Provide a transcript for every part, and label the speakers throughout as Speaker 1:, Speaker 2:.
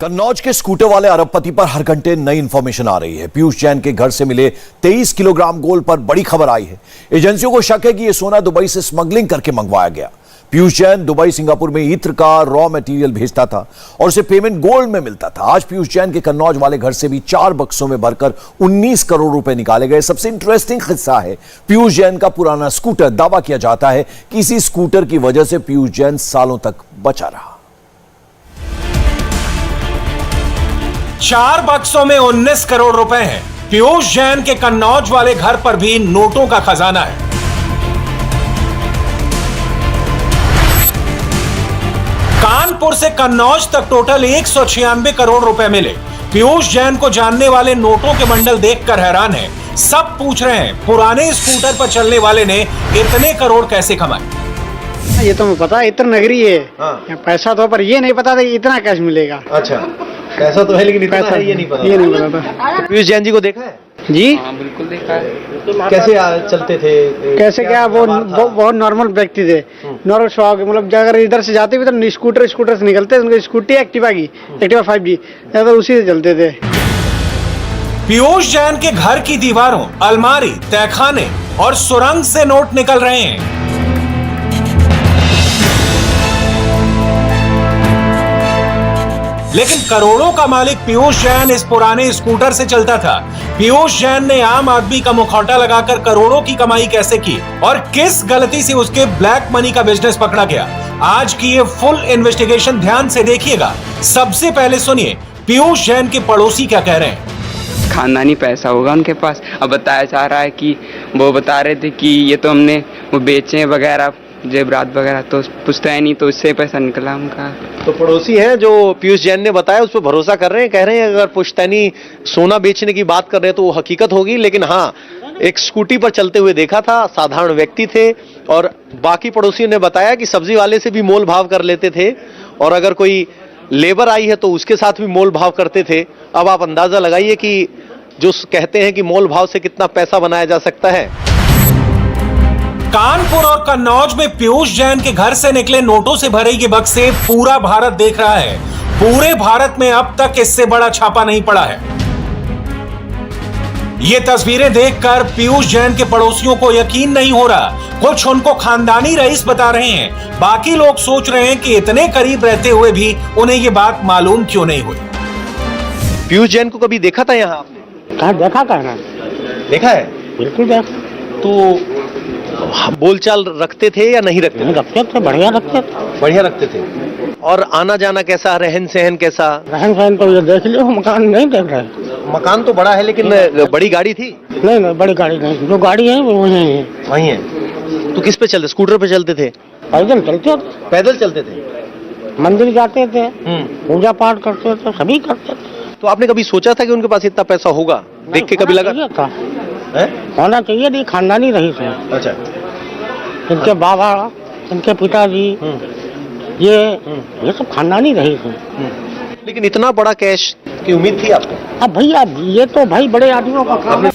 Speaker 1: कन्नौज के स्कूटर वाले अरबपति पर हर घंटे नई इंफॉर्मेशन आ रही है। पीयूष जैन के घर से मिले 23 किलोग्राम गोल्ड पर बड़ी खबर आई है। एजेंसियों को शक है कि यह सोना दुबई से स्मगलिंग करके मंगवाया गया। पीयूष जैन दुबई सिंगापुर में इत्र का रॉ मटेरियल भेजता था और उसे पेमेंट गोल्ड में मिलता था। आज पीयूष जैन के कन्नौज वाले घर से भी 4 बक्सों में भरकर 19 करोड़ रुपए निकाले गए। सबसे इंटरेस्टिंग किस्सा है पीयूष जैन का पुराना स्कूटर। दावा किया जाता है कि इसी स्कूटर की वजह से पीयूष जैन सालों तक बचा रहा।
Speaker 2: 4 बक्सों में 19 करोड़ रुपए हैं। पीयूष जैन के कन्नौज वाले घर पर भी नोटों का खजाना है। कानपुर से कन्नौज तक टोटल 196 करोड़ रुपए मिले। पीयूष जैन को जानने वाले नोटों के बंडल देखकर हैरान है। सब पूछ रहे हैं पुराने स्कूटर पर चलने वाले ने इतने करोड़ कैसे कमाए।
Speaker 3: ये तो मुझे पता है, इत्र नगरी है। पैसा तो, पर ये नहीं पता था इतना कैश मिलेगा।
Speaker 4: अच्छा, पैसा तो है लेकिन इतना है ये नहीं पता था। पीयूष जैन जी को देखा है
Speaker 3: जी?
Speaker 4: हाँ, बिल्कुल देखा है। कैसे चलते थे?
Speaker 3: कैसे क्या वो बहुत नॉर्मल व्यक्ति थे। नॉर्मल स्वभाव के, मतलब अगर इधर से जाते भी तो स्कूटर से निकलते। उनकी स्कूटी एक्टिवा की, एक्टिवा 5G, तो उसी से चलते थे।
Speaker 2: पीयूष जैन के घर की दीवारों, अलमारी, तहखाने और सुरंग से नोट निकल रहे हैं। लेकिन करोड़ों का मालिक पीयूष जैन इस पुराने स्कूटर से चलता था। पीयूष जैन ने आम आदमी का मुखौटा लगाकर करोड़ों की कमाई कैसे की और किस गलती से उसके ब्लैक मनी का बिजनेस पकड़ा गया, आज की ये फुल इन्वेस्टिगेशन ध्यान से देखिएगा। सबसे पहले सुनिए पीयूष जैन के पड़ोसी क्या कह रहे हैं।
Speaker 5: खानदानी पैसा होगा उनके पास। अब बताया जा रहा है कि वो बता रहे थे कि ये तो हमने वो बेचे वगैरह, जेवरात वगैरह, तो पूछता है नहीं, तो उससे पैसा निकला उनका।
Speaker 4: तो पड़ोसी हैं जो पीयूष जैन ने बताया उस पर भरोसा कर रहे हैं, कह रहे हैं अगर पुश्तैनी सोना बेचने की बात कर रहे हैं तो वो हकीकत होगी। लेकिन हाँ, एक स्कूटी पर चलते हुए देखा था, साधारण व्यक्ति थे। और बाकी पड़ोसियों ने बताया कि सब्जी वाले से भी मोल भाव कर लेते थे और अगर कोई लेबर आई है तो उसके साथ भी मोल भाव करते थे। अब आप अंदाजा लगाइए कि जो कहते हैं कि मोल भाव से कितना पैसा बनाया जा सकता है।
Speaker 2: कानपुर और कन्नौज में पीयूष जैन के घर से निकले नोटों से भरे ये बक्से पूरा भारत देख रहा है। पूरे भारत में अब तक इससे बड़ा छापा नहीं पड़ा है। ये तस्वीरें देखकर पीयूष जैन के पड़ोसियों को यकीन नहीं हो रहा। कुछ उनको खानदानी रईस बता रहे हैं, बाकी लोग सोच रहे हैं कि इतने करीब रहते हुए भी उन्हें ये बात मालूम क्यों नहीं हुई।
Speaker 4: पीयूष जैन को कभी देखा था यहाँ आपने?
Speaker 3: कहाँ देखा था?
Speaker 4: देखा है,
Speaker 3: बिल्कुल देखा।
Speaker 4: तो बोलचाल रखते थे या नहीं रखते थे?
Speaker 3: रखते थे, बढ़िया रखते थे।
Speaker 4: बढ़िया रखते थे। और आना जाना कैसा, रहन सहन कैसा?
Speaker 3: रहन सहन तो ये देख लियो, मकान नहीं देख रहे।
Speaker 4: मकान तो बड़ा है लेकिन बड़ी गाड़ी थी?
Speaker 3: नहीं, बड़ी गाड़ी नहीं, जो गाड़ी है वो वही है।
Speaker 4: वही है। तो किस पे चलते? स्कूटर पे चलते थे?
Speaker 3: पैदल चलते थे।
Speaker 4: पैदल चलते थे?
Speaker 3: मंदिर जाते थे, पूजा पाठ करते थे, सभी करते थे।
Speaker 4: तो आपने कभी सोचा था कि उनके पास इतना पैसा होगा? देख के कभी लगा
Speaker 3: था होना चाहिए? नहीं, खानदानी रही थे।
Speaker 4: अच्छा,
Speaker 3: इनके बाबा, इनके पिताजी, ये सब खानदानी रही थे।
Speaker 4: लेकिन इतना बड़ा कैश की उम्मीद थी आपको?
Speaker 3: अब भैया ये तो भाई बड़े आदमियों का काम है।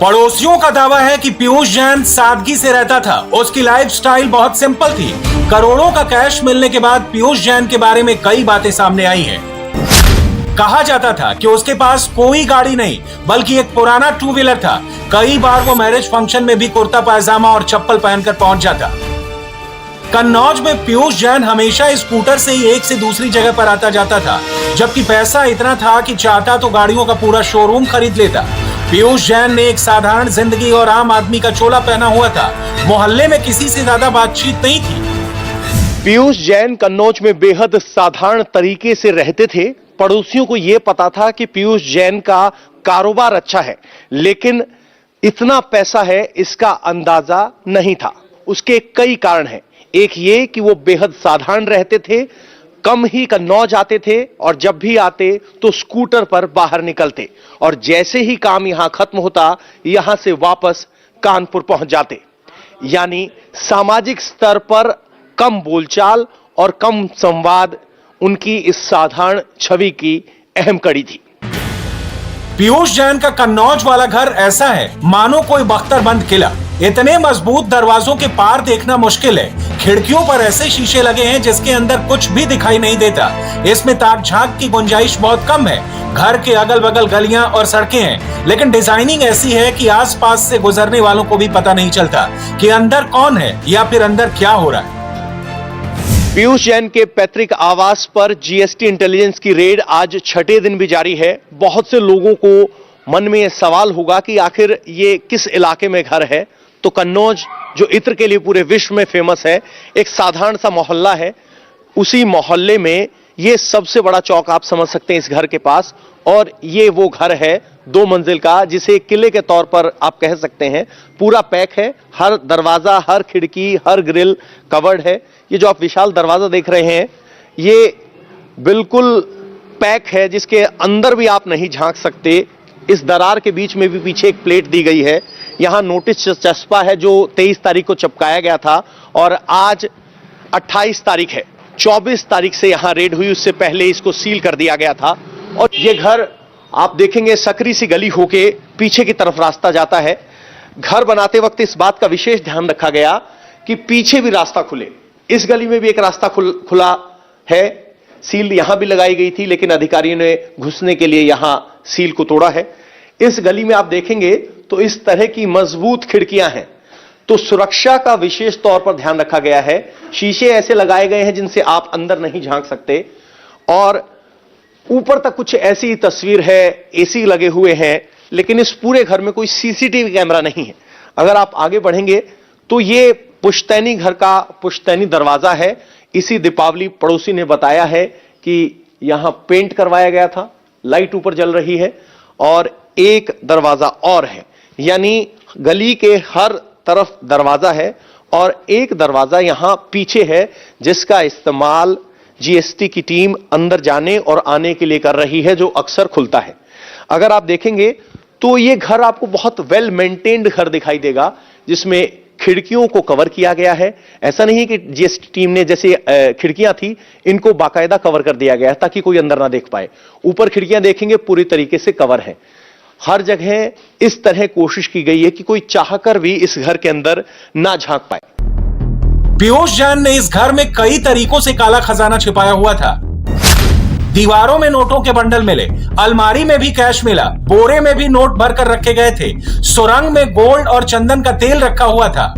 Speaker 2: पड़ोसियों का दावा है कि पीयूष जैन सादगी से रहता था। उसकी लाइफस्टाइल बहुत सिंपल थी। करोड़ों का कैश मिलने के बाद पीयूष जैन के बारे में कई बातें सामने आई हैं। कहा जाता था कि उसके पास कोई गाड़ी नहीं बल्कि एक पुराना 2 व्हीलर था। कई बार वो मैरिज फंक्शन में भी कुर्ता पायजामा और चप्पल पहनकर पहुंच जाता। कन्नौज में पीयूष जैन हमेशा स्कूटर से ही एक से दूसरी जगह पर आता जाता था, जबकि पैसा इतना था कि चाहता तो गाड़ियों का पूरा शोरूम खरीद लेता। पीयूष जैन ने एक साधारण जिंदगी और आम आदमी का चोला पहना हुआ था। मोहल्ले में किसी से ज्यादा बातचीत नहीं थी।
Speaker 4: पीयूष जैन कन्नौज में बेहद साधारण तरीके से रहते थे। पड़ोसियों को यह पता था कि पीयूष जैन का कारोबार अच्छा है, लेकिन इतना पैसा है इसका अंदाजा नहीं था। उसके कई कारण हैं। एक ये कि वो बेहद साधारण रहते थे, कम ही कन्नौज आते थे और जब भी आते तो स्कूटर पर बाहर निकलते और जैसे ही काम यहां खत्म होता यहां से वापस कानपुर पहुंच जाते। यानी सामाजिक स्तर पर कम बोलचाल और कम संवाद उनकी इस साधारण छवि की अहम कड़ी थी।
Speaker 2: पीयूष जैन का कन्नौज वाला घर ऐसा है मानो कोई बख्तरबंद किला। इतने मजबूत दरवाजों के पार देखना मुश्किल है। खिड़कियों पर ऐसे शीशे लगे हैं जिसके अंदर कुछ भी दिखाई नहीं देता। इसमें ताक झांक की गुंजाइश बहुत कम है। घर के अगल बगल गलियां और सड़कें हैं, लेकिन डिजाइनिंग ऐसी है कि आसपास से गुजरने वालों को भी पता नहीं चलता कि अंदर कौन है या फिर अंदर क्या हो रहा है।
Speaker 4: पीयूष जैन के पैतृक आवास पर जीएसटी इंटेलिजेंस की रेड आज छठे दिन भी जारी है। बहुत से लोगों को मन में यह सवाल होगा कि आखिर ये किस इलाके में घर है। तो कन्नौज, जो इत्र के लिए पूरे विश्व में फेमस है, एक साधारण सा मोहल्ला है। उसी मोहल्ले में ये सबसे बड़ा चौक आप समझ सकते हैं इस घर के पास, और ये वो घर है 2 मंजिल का, जिसे किले के तौर पर आप कह सकते हैं। पूरा पैक है, हर दरवाजा, हर खिड़की, हर ग्रिल कवर्ड है। ये जो आप विशाल दरवाजा देख रहे हैं, ये बिल्कुल पैक है, जिसके अंदर भी आप नहीं झांक सकते। इस दरार के बीच में भी पीछे एक प्लेट दी गई है। यहां नोटिस चस्पा है जो 23 तारीख को चिपकाया गया था, और आज 28 तारीख है। 24 तारीख से यहां रेड हुई, उससे पहले इसको सील कर दिया गया था। और ये घर आप देखेंगे सकरी सी गली होके पीछे की तरफ रास्ता जाता है। घर बनाते वक्त इस बात का विशेष ध्यान रखा गया कि पीछे भी रास्ता खुले। इस गली में भी एक रास्ता खुला है। सील यहां भी लगाई गई थी, लेकिन अधिकारियों ने घुसने के लिए यहां सील को तोड़ा है। इस गली में आप देखेंगे तो इस तरह की मजबूत खिड़कियां हैं, तो सुरक्षा का विशेष तौर पर ध्यान रखा गया है। शीशे ऐसे लगाए गए हैं जिनसे आप अंदर नहीं झांक सकते, और ऊपर तक कुछ ऐसी तस्वीर है, एसी लगे हुए हैं, लेकिन इस पूरे घर में कोई सीसीटीवी कैमरा नहीं है। अगर आप आगे बढ़ेंगे तो ये पुश्तैनी घर का पुश्तैनी दरवाजा है। इसी दीपावली पड़ोसी ने बताया है कि यहां पेंट करवाया गया था, लाइट ऊपर जल रही है, और एक दरवाजा और है। यानी गली के हर तरफ दरवाजा है, और एक दरवाजा यहां पीछे है जिसका इस्तेमाल जीएसटी की टीम अंदर जाने और आने के लिए कर रही है, जो अक्सर खुलता है। अगर आप देखेंगे तो यह घर आपको बहुत वेल मेंटेन्ड घर दिखाई देगा, जिसमें खिड़कियों को कवर किया गया है। ऐसा नहीं कि जीएसटी टीम ने जैसे खिड़कियां थी इनको बाकायदा कवर कर दिया गया है ताकि कोई अंदर ना देख पाए। ऊपर खिड़कियां देखेंगे पूरी तरीके से कवर है। हर जगह इस तरह कोशिश की गई है कि कोई चाहकर भी इस घर के अंदर ना झांक पाए।
Speaker 2: पीयूष जैन ने इस घर में कई तरीकों से काला खजाना छिपाया हुआ था। दीवारों में नोटों के बंडल मिले, अलमारी में भी कैश मिला, बोरे में भी नोट भरकर रखे गए थे, सुरंग में गोल्ड और चंदन का तेल रखा हुआ था।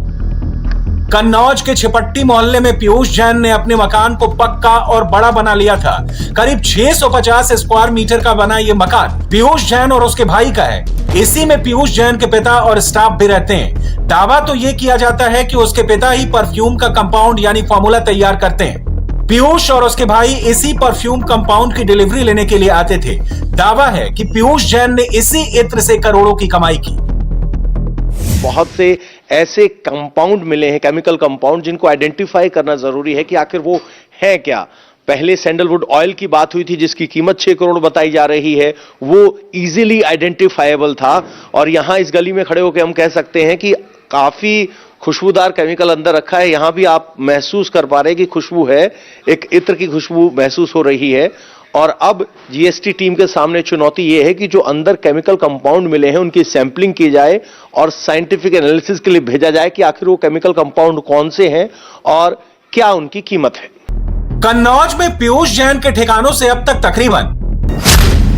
Speaker 2: कन्नौज के छिपट्टी मोहल्ले में पीयूष जैन ने अपने मकान को पक्का और बड़ा बना लिया था। करीब 650 स्क्वायर मीटर का बना ये मकान पीयूष जैन और उसके भाई का है। इसी में पीयूष जैन के पिता और स्टाफ भी रहते हैं। दावा तो ये किया जाता है कि उसके पिता ही परफ्यूम का कंपाउंड यानी फॉर्मूला तैयार करते हैं। पीयूष और उसके भाई इसी परफ्यूम कंपाउंड की डिलीवरी लेने के लिए आते थे। दावा है कि पीयूष जैन ने इसी इत्र से करोड़ों की कमाई की।
Speaker 4: बहुत से ऐसे कंपाउंड मिले हैं, केमिकल कंपाउंड, जिनको आइडेंटिफाई करना जरूरी है कि आखिर वो है क्या। पहले सैंडलवुड ऑयल की बात हुई थी जिसकी कीमत 6 करोड़ बताई जा रही है, वो इजीली आइडेंटिफाइबल था। और यहां इस गली में खड़े होकर हम कह सकते हैं कि काफी खुशबूदार केमिकल अंदर रखा है। यहां भी आप महसूस कर पा रहे हैं कि खुशबू है, एक इत्र की खुशबू महसूस हो रही है। और अब जीएसटी टीम के सामने चुनौती यह है कि जो अंदर केमिकल कंपाउंड मिले हैं उनकी सैंपलिंग की जाए और साइंटिफिक एनालिसिस के लिए भेजा जाए कि आखिर वो केमिकल कंपाउंड कौन से हैं और क्या उनकी कीमत है।
Speaker 2: कन्नौज में पीयूष जैन के ठिकानों से अब तक तकरीबन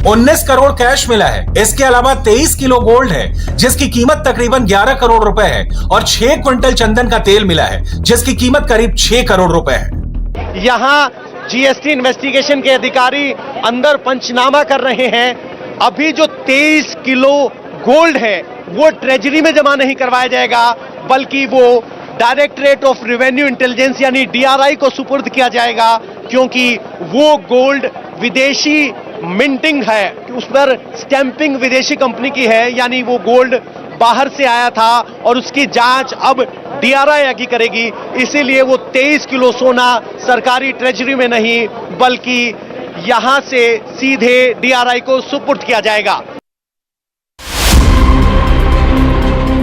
Speaker 2: 19 करोड़ कैश मिला है। इसके अलावा 23 किलो गोल्ड है जिसकी कीमत तकरीबन 11 करोड़ रुपए है, और 6 क्विंटल चंदन का तेल मिला है जिसकी कीमत करीब 6 करोड़ रुपए है।
Speaker 4: यहां जीएसटी इन्वेस्टिगेशन के अधिकारी अंदर पंचनामा कर रहे हैं। अभी जो 23 किलो गोल्ड है वो ट्रेजरी में जमा नहीं करवाया जाएगा, बल्कि वो डायरेक्टरेट ऑफ रेवेन्यू इंटेलिजेंस यानी डीआरआई को सुपुर्द किया जाएगा, क्योंकि वो गोल्ड विदेशी मिंटिंग है, उस पर स्टैंपिंग विदेशी कंपनी की है, यानी वो गोल्ड बाहर से आया था और उसकी जांच अब डीआरआई आगे करेगी। इसीलिए वो 23 किलो सोना सरकारी ट्रेजरी में नहीं बल्कि यहां से सीधे डीआरआई को सुपुर्द किया जाएगा।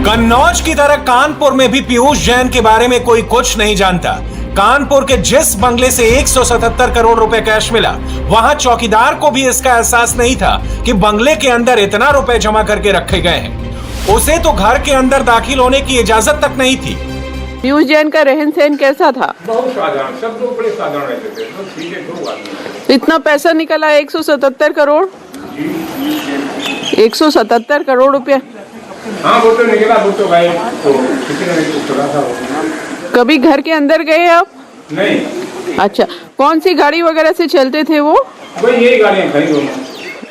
Speaker 2: कन्नौज की तरह कानपुर में भी पीयूष जैन के बारे में कोई कुछ नहीं जानता। कानपुर के जिस बंगले से 177 करोड़ रुपए कैश मिला, वहां चौकीदार को भी इसका एहसास नहीं था कि बंगले के अंदर इतना रुपए जमा करके रखे गए हैं। उसे तो घर के अंदर दाखिल होने की इजाजत तक नहीं थी।
Speaker 6: पीयूष जैन का रहन सहन कैसा था?
Speaker 7: बहुत साधारण, सब लोग बड़े साधारण रहते थे, तो ठीक है, दो आदमी।
Speaker 6: इतना पैसा निकला 177 करोड़, 177 करोड़ रुपया।
Speaker 7: हाँ, वो तो निकला, वो तो भाई तो किसी ने नहीं छोड़ा था वो।
Speaker 6: कभी घर के अंदर गए आप?
Speaker 7: नहीं,
Speaker 6: अच्छा, कौन सी गाड़ी वगैरह से चलते थे वो?
Speaker 7: वही यही गाड़ियाँ खड़ी दोनों,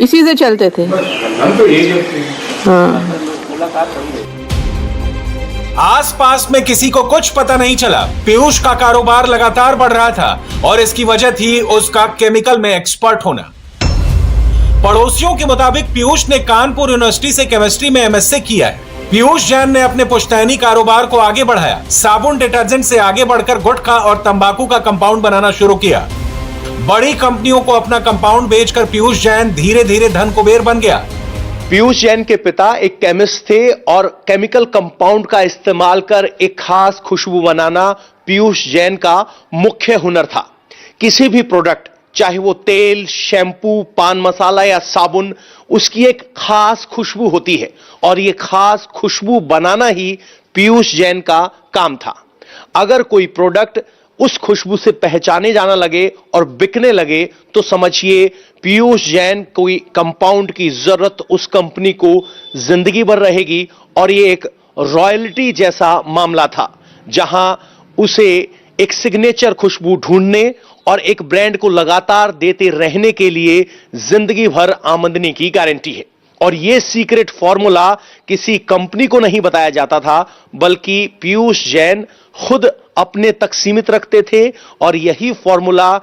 Speaker 6: इसी से चलते थे?
Speaker 7: हम तो यही देखते हैं।
Speaker 6: हाँ।
Speaker 2: आसपास में किसी को कुछ पता नहीं चला। पीयूष का कारोबार लगातार बढ़ रहा था और इसकी वजह थी उसका केमिकल में एक्सपर्ट होना। पड़ोसियों के मुताबिक पीयूष ने कानपुर यूनिवर्सिटी से केमिस्ट्री में एमएससी किया है। पीयूष जैन ने अपने पुश्तैनी कारोबार को आगे बढ़ाया। साबुन डिटर्जेंट से आगे बढ़कर गुटखा और तंबाकू का कंपाउंड बनाना शुरू किया। बड़ी कंपनियों को अपना कंपाउंड बेचकर पीयूष जैन धीरे धीरे धन कुबेर बन गया।
Speaker 4: पीयूष जैन के पिता एक केमिस्ट थे और केमिकल कंपाउंड का इस्तेमाल कर एक खास खुशबू बनाना पीयूष जैन का मुख्य हुनर था। किसी भी प्रोडक्ट, चाहे वो तेल, शैम्पू, पान मसाला या साबुन, उसकी एक खास खुशबू होती है और ये खास खुशबू बनाना ही पीयूष जैन का काम था। अगर कोई प्रोडक्ट उस खुशबू से पहचाने जाना लगे और बिकने लगे तो समझिए पीयूष जैन कोई कंपाउंड की जरूरत उस कंपनी को जिंदगी भर रहेगी और ये एक रॉयल्टी जैसा मामला था, जहां उसे एक सिग्नेचर खुशबू ढूंढने और एक ब्रांड को लगातार देते रहने के लिए जिंदगी भर आमदनी की गारंटी है। और यह सीक्रेट फॉर्मूला किसी कंपनी को नहीं बताया जाता था, बल्कि पीयूष जैन खुद अपने तक सीमित रखते थे और यही फॉर्मूला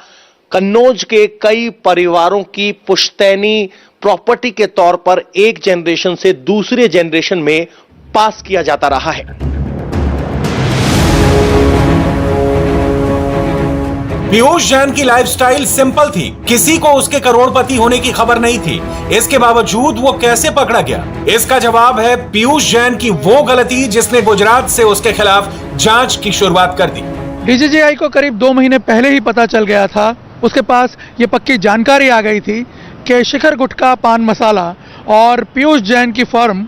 Speaker 4: कन्नौज के कई परिवारों की पुश्तैनी प्रॉपर्टी के तौर पर एक जनरेशन से दूसरे जनरेशन में पास किया जाता रहा है।
Speaker 2: पीयूष जैन की लाइफस्टाइल सिंपल थी। किसी को उसके करोड़पति होने की खबर नहीं थी। इसके बावजूद वो कैसे पकड़ा गया? इसका जवाब है पीयूष जैन की वो गलती जिसने गुजरात से उसके खिलाफ जांच की शुरुआत कर दी।
Speaker 8: डीजीजीआई को करीब 2 महीने पहले ही पता चल गया था। उसके पास ये पक्की जानकारी आ गई थी कि शिखर गुटखा, पान मसाला और पीयूष जैन की फर्म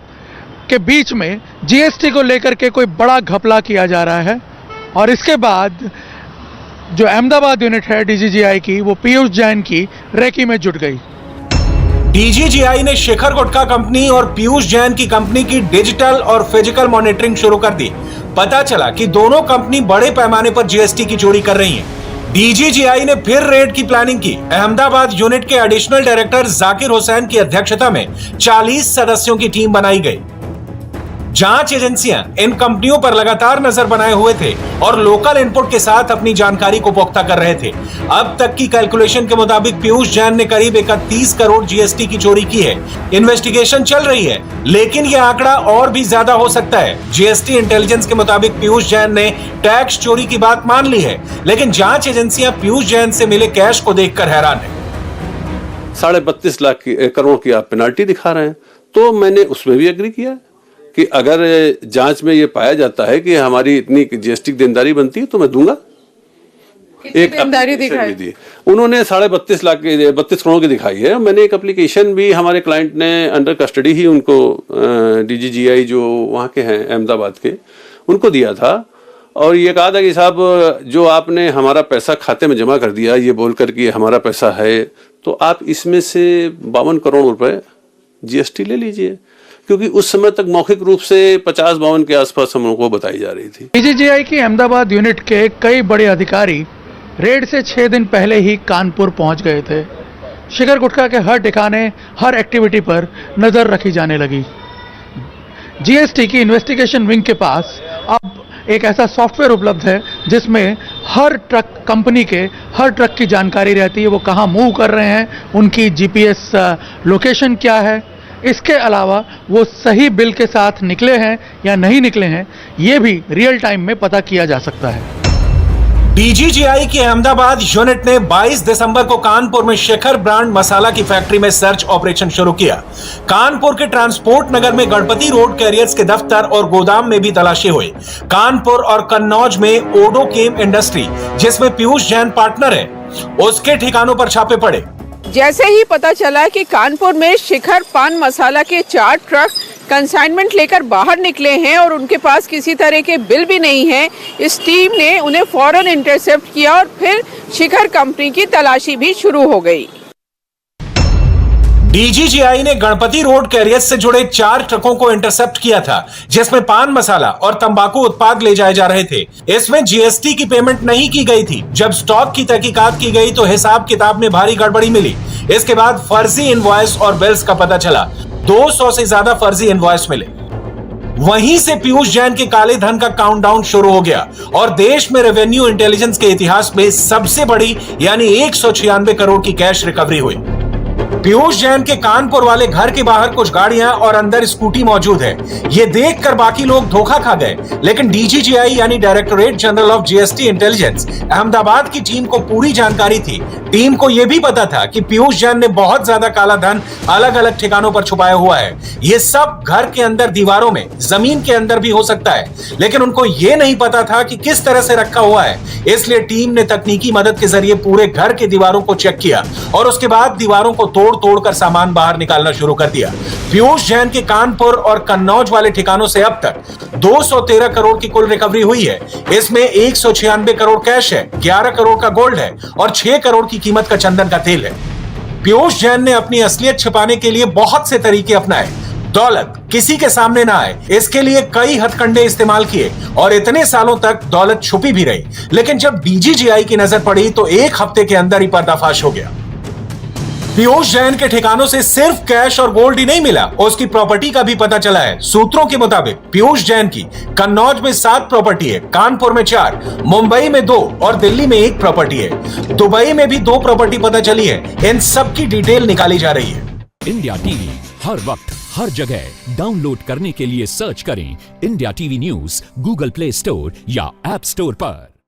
Speaker 8: के बीच में जीएसटी को लेकर के कोई बड़ा घपला किया जा रहा है। और इसके बाद जो अहमदाबाद यूनिट है डीजीजीआई की, वो पीयूष जैन की रेकी में जुट गई।
Speaker 2: डीजीजीआई ने शिखर गुटखा कंपनी और पीयूष जैन की कंपनी की डिजिटल और फिजिकल मॉनिटरिंग शुरू कर दी। पता चला कि दोनों कंपनी बड़े पैमाने पर जीएसटी की चोरी कर रही हैं। डीजीजीआई ने फिर रेड की प्लानिंग की। अहमदाबाद यूनिट के एडिशनल डायरेक्टर जाकिर हुसैन की अध्यक्षता में 40 सदस्यों की टीम बनाई गई। जांच एजेंसियां इन कंपनियों पर लगातार नजर बनाए हुए थे और लोकल इनपुट के साथ अपनी जानकारी को पुख्ता कर रहे थे। अब तक की कैलकुलेशन के मुताबिक पीयूष जैन ने करीब 31 करोड़ जीएसटी की चोरी की है। इन्वेस्टिगेशन चल रही है, लेकिन यह आंकड़ा और भी ज्यादा हो सकता है। जीएसटी इंटेलिजेंस के मुताबिक पीयूष जैन ने टैक्स चोरी की बात मान ली है, लेकिन जांच एजेंसियां पीयूष जैन से मिले कैश को देखकर हैरान है।
Speaker 9: 32.5 लाख करोड़ की आप पेनाल्टी दिखा रहे हैं, तो मैंने उसमें भी एग्री किया कि अगर जांच में ये पाया जाता है कि हमारी इतनी जीएसटी देनदारी बनती है तो मैं दूंगा। एक
Speaker 6: देनदारी दिखाई
Speaker 9: दी उन्होंने 32 करोड़ की दिखाई है। मैंने एक एप्लीकेशन भी हमारे क्लाइंट ने अंडर कस्टडी ही उनको डीजीजीआई जो वहाँ के हैं अहमदाबाद के, उनको दिया था और ये कहा था कि साहब जो आपने हमारा पैसा खाते में जमा कर दिया ये बोलकर कि हमारा पैसा है, तो आप इसमें से 52 करोड़ रुपए जीएसटी ले लीजिए, क्योंकि उस समय तक मौखिक रूप से 50-52 के आसपास हम लोगों को बताई जा रही थी।
Speaker 8: डीजीजीआई की अहमदाबाद यूनिट के कई बड़े अधिकारी रेड से 6 दिन पहले ही कानपुर पहुंच गए थे। शिखर गुटखा के हर ठिकाने, हर एक्टिविटी पर नजर रखी जाने लगी। जीएसटी की इन्वेस्टिगेशन विंग के पास अब एक ऐसा सॉफ्टवेयर उपलब्ध है जिसमें हर ट्रक कंपनी के हर ट्रक की जानकारी रहती है, वो कहाँ मूव कर रहे हैं, उनकी जीपीएस लोकेशन क्या है। इसके अलावा वो सही बिल के साथ निकले हैं या नहीं निकले हैं, ये भी रियल टाइम में पता किया जा सकता है।
Speaker 2: डीजीजीआई की अहमदाबाद यूनिट ने 22 दिसंबर को कानपुर में शिखर ब्रांड मसाला की फैक्ट्री में सर्च ऑपरेशन शुरू किया। कानपुर के ट्रांसपोर्ट नगर में गणपति रोड कैरियर्स के दफ्तर और गोदाम में भी तलाशी हुई। कानपुर और कन्नौज में ओडोकेम इंडस्ट्री, जिसमें पीयूष जैन पार्टनर है, उसके ठिकानों पर छापे पड़े।
Speaker 6: जैसे ही पता चला कि कानपुर में शिखर पान मसाला के 4 ट्रक कंसाइनमेंट लेकर बाहर निकले हैं और उनके पास किसी तरह के बिल भी नहीं है, इस टीम ने उन्हें फौरन इंटरसेप्ट किया और फिर शिखर कंपनी की तलाशी भी शुरू हो गई।
Speaker 2: डीजीजीआई ने गणपति रोड कैरियर से जुड़े 4 ट्रकों को इंटरसेप्ट किया था, जिसमें पान मसाला और तंबाकू उत्पाद ले जाए जा रहे थे। इसमें जीएसटी की पेमेंट नहीं की गई थी। जब स्टॉक की तहकीकात की गई तो हिसाब किताब में भारी गड़बड़ी मिली। इसके बाद फर्जी इनवॉइस और बिल्स का पता चला। 200 से ज्यादा फर्जी इनवॉइस मिले। वहीं से पीयूष जैन के काले धन का काउंटडाउन शुरू हो गया और देश में रेवेन्यू इंटेलिजेंस के इतिहास में सबसे बड़ी यानी 196 करोड़ की कैश रिकवरी हुई। पीयूष जैन के कानपुर वाले घर के बाहर कुछ गाड़ियां और अंदर स्कूटी मौजूद है। ये देखकर बाकी लोग धोखा खा गए, लेकिन डीजीजीआई यानी directorate general of GST intelligence Ahmedabad की टीम को पूरी जानकारी थी। टीम को यह भी पता था कि पीयूष जैन ने बहुत ज्यादा काला धन अलग अलग ठिकानों पर छुपाया हुआ है। ये सब घर के अंदर, दीवारों में, जमीन के अंदर भी हो सकता है, लेकिन उनको यह नहीं पता था कि किस तरह से रखा हुआ है। इसलिए टीम ने तकनीकी मदद के जरिए पूरे घर के दीवारों को चेक किया और उसके बाद दीवारों को तोड़कर सामान बाहर निकालना शुरू कर दिया। पीयूष जैन के कानपुर और कन्नौज वाले ठिकानों से अब तक 213 करोड़ की कुल रिकवरी हुई है। इसमें 196 करोड़ कैश है, 11 करोड़ का गोल्ड है और 6 करोड़ की कीमत का चंदन का तेल है। पीयूष जैन ने अपनी असलियत छिपाने के लिए बहुत से तरीके अपनाए। दौलत किसी के सामने ना आए, इसके लिए कई हथकंडे इस्तेमाल किए और इतने सालों तक दौलत छुपी भी रही। लेकिन जब डीजीजीआई की नजर पड़ी तो 1 हफ्ते के अंदर ही पर्दाफाश हो गया। पीयूष जैन के ठिकानों से सिर्फ कैश और गोल्ड ही नहीं मिला, उसकी प्रॉपर्टी का भी पता चला है। सूत्रों के मुताबिक पीयूष जैन की कन्नौज में 7 प्रॉपर्टी है, कानपुर में 4, मुंबई में 2 और दिल्ली में 1 प्रॉपर्टी है। दुबई में भी 2 प्रॉपर्टी पता चली है। इन सब की डिटेल निकाली जा रही है।
Speaker 10: इंडिया टीवी हर वक्त हर जगह डाउनलोड करने के लिए सर्च करें India TV news Google play store या ऐप स्टोर पर।